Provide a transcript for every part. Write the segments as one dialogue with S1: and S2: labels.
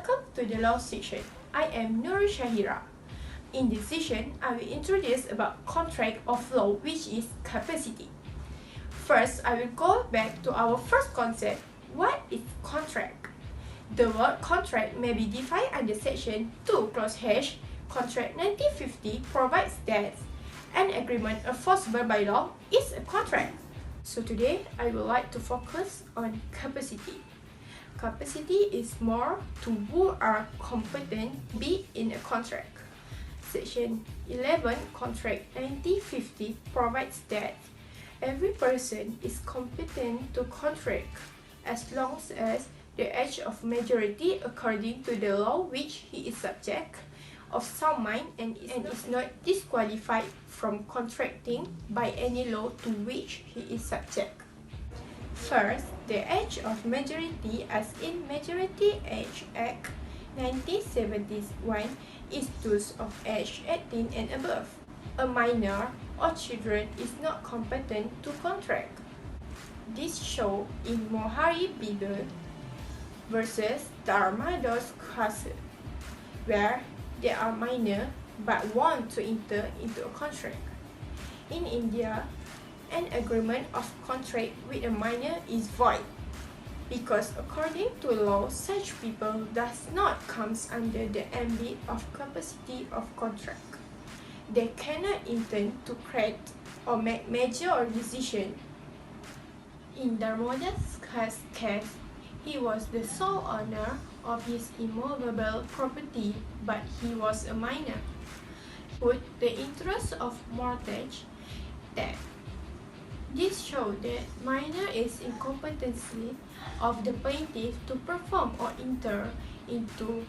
S1: Welcome to the law section. I am Nur Shahira. In this session, I will introduce about contract of law, which is capacity. First, I will go back to our first concept. What is contract? The word contract may be defined under section 2 clause H. Contract 1950 provides that an agreement enforceable by law is a contract. So today, I would like to focus on capacity. Capacity is more to who are competent be in a contract. Section 11 Contract 1950 provides that every person is competent to contract as long as the age of majority according to the law which he is subject of sound mind and is not disqualified from contracting by any law to which he is subject. First, the age of majority as in Majority Age Act 1971 is those of age 18 and above. A minor or children is not competent to contract. This show in Mohari Bidul versus Darmados Kase, where they are minor but want to enter into a contract. In India, an agreement of contract with a minor is void because according to law, such people does not come under the ambit of capacity of contract. They cannot intend to create or make major decision. In Darmoda's case, he was the sole owner of his immovable property, but he was a minor. Put the interest of mortgage debt. This shows that minor is incompetency of the plaintiff to perform or enter into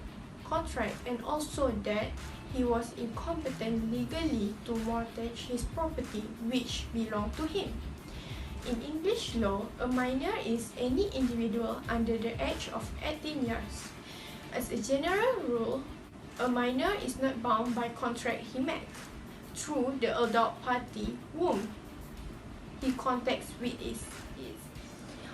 S1: contract, and also that he was incompetent legally to mortgage his property which belonged to him. In English law, a minor is any individual under the age of 18 years. As a general rule, a minor is not bound by contract he makes through the adult party whom he contacts with is.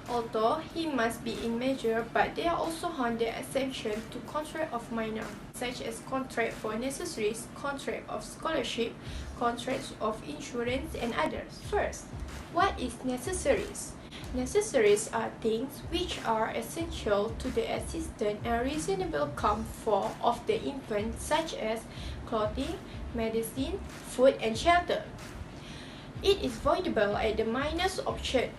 S1: Although he must be in major, but there are also under exception to contract of minor, such as contract for necessaries, contract of scholarship, contracts of insurance, and others. First, what is necessaries? Necessaries are things which are essential to the existence and reasonable comfort of the infant, such as clothing, medicine, food, and shelter. It is voidable at the minor's option.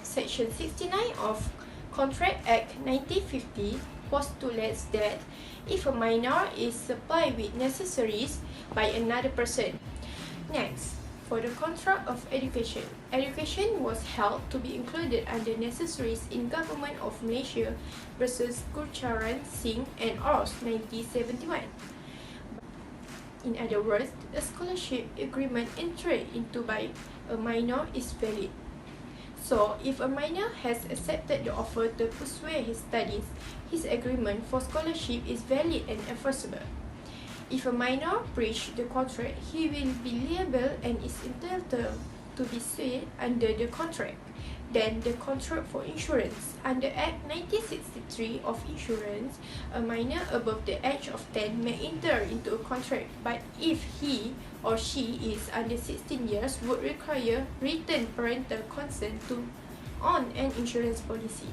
S1: Section 69 of Contract Act 1950 postulates that if a minor is supplied with necessaries by another person. Next, for the contract of education. Education was held to be included under necessaries in Government of Malaysia versus Gurcharan Singh and Ors 1971. In other words, a scholarship agreement entered into by a minor is valid. So, if a minor has accepted the offer to pursue his studies, his agreement for scholarship is valid and enforceable. If a minor breaches the contract, he will be liable and is entitled to be sued under the contract. Then, the contract for insurance. Under Act 1963 of Insurance, a minor above the age of 10 may enter into a contract, but if he or she is under 16 years, would require written parental consent to own an insurance policy.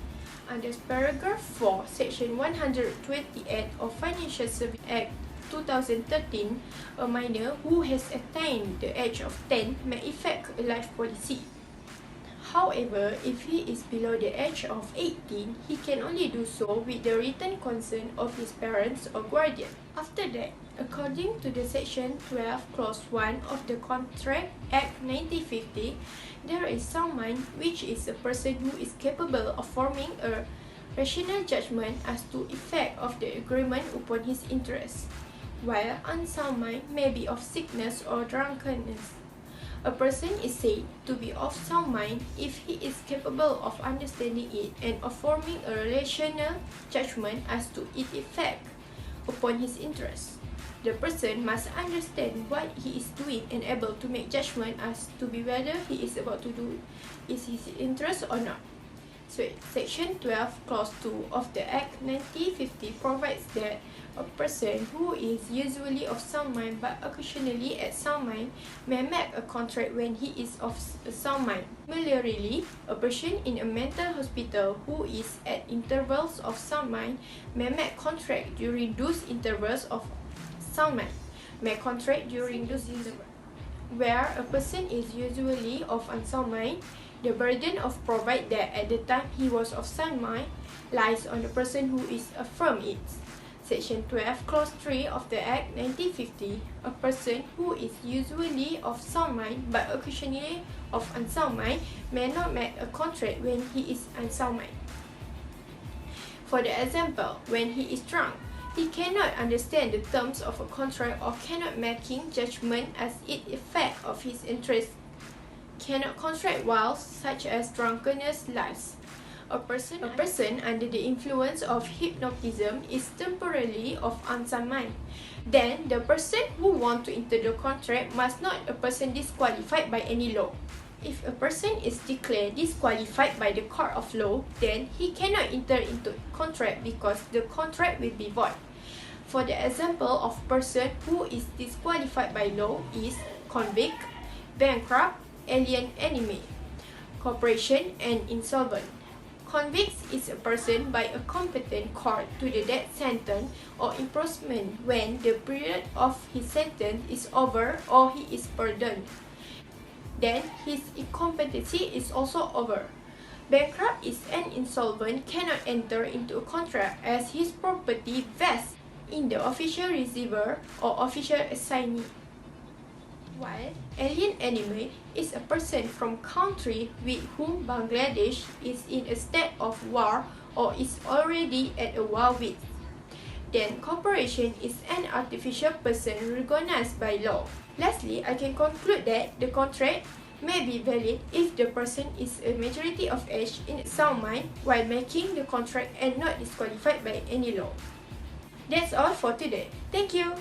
S1: Under Paragraph 4, Section 128 of Financial Services Act 2013, a minor who has attained the age of 10 may effect a life policy. However, if he is below the age of 18, he can only do so with the written consent of his parents or guardian. After that, according to the Section 12 Clause 1 of the Contract Act 1950, there is sound mind, which is a person who is capable of forming a rational judgment as to effect of the agreement upon his interest, while unsound mind may be of sickness or drunkenness. A person is said to be of sound mind if he is capable of understanding it and of forming a rational judgment as to its effect upon his interest. The person must understand what he is doing and able to make judgment as to be whether he is about to do is his interest or not. So, Section 12, Clause 2 of the Act 1950 provides that a person who is usually of sound mind but occasionally at sound mind may make a contract when he is of sound mind. Similarly, a person in a mental hospital who is at intervals of sound mind may make contract during those intervals of sound mind. Where a person is usually of unsound mind, the burden of provide that at the time he was of sound mind lies on the person who is affirmed it. Section 12, Clause 3 of the Act 1950, a person who is usually of sound mind but occasionally of unsound mind may not make a contract when he is unsound mind. For the example, when he is drunk, he cannot understand the terms of a contract or cannot making judgment as it effect of his interest. Cannot contract while such as drunkenness lasts. A person under the influence of hypnotism is temporarily of unsound mind. Then the person who want to enter the contract must not a person disqualified by any law. If a person is declared disqualified by the court of law, then he cannot enter into contract because the contract will be void. For the example of person who is disqualified by law is convict, bankrupt, alien enemy, corporation, and insolvent. Convict is a person by a competent court to the death sentence or imprisonment when the period of his sentence is over or he is pardoned. Then his incompetency is also over. Bankrupt is an insolvent cannot enter into a contract as his property vests in the official receiver or official assignee. While alien enemy is a person from country with whom Bangladesh is in a state of war or is already at a war with. Then corporation is an artificial person recognized by law. Lastly, I can conclude that the contract may be valid if the person is a majority of age in sound mind while making the contract and not disqualified by any law. That's all for today. Thank you.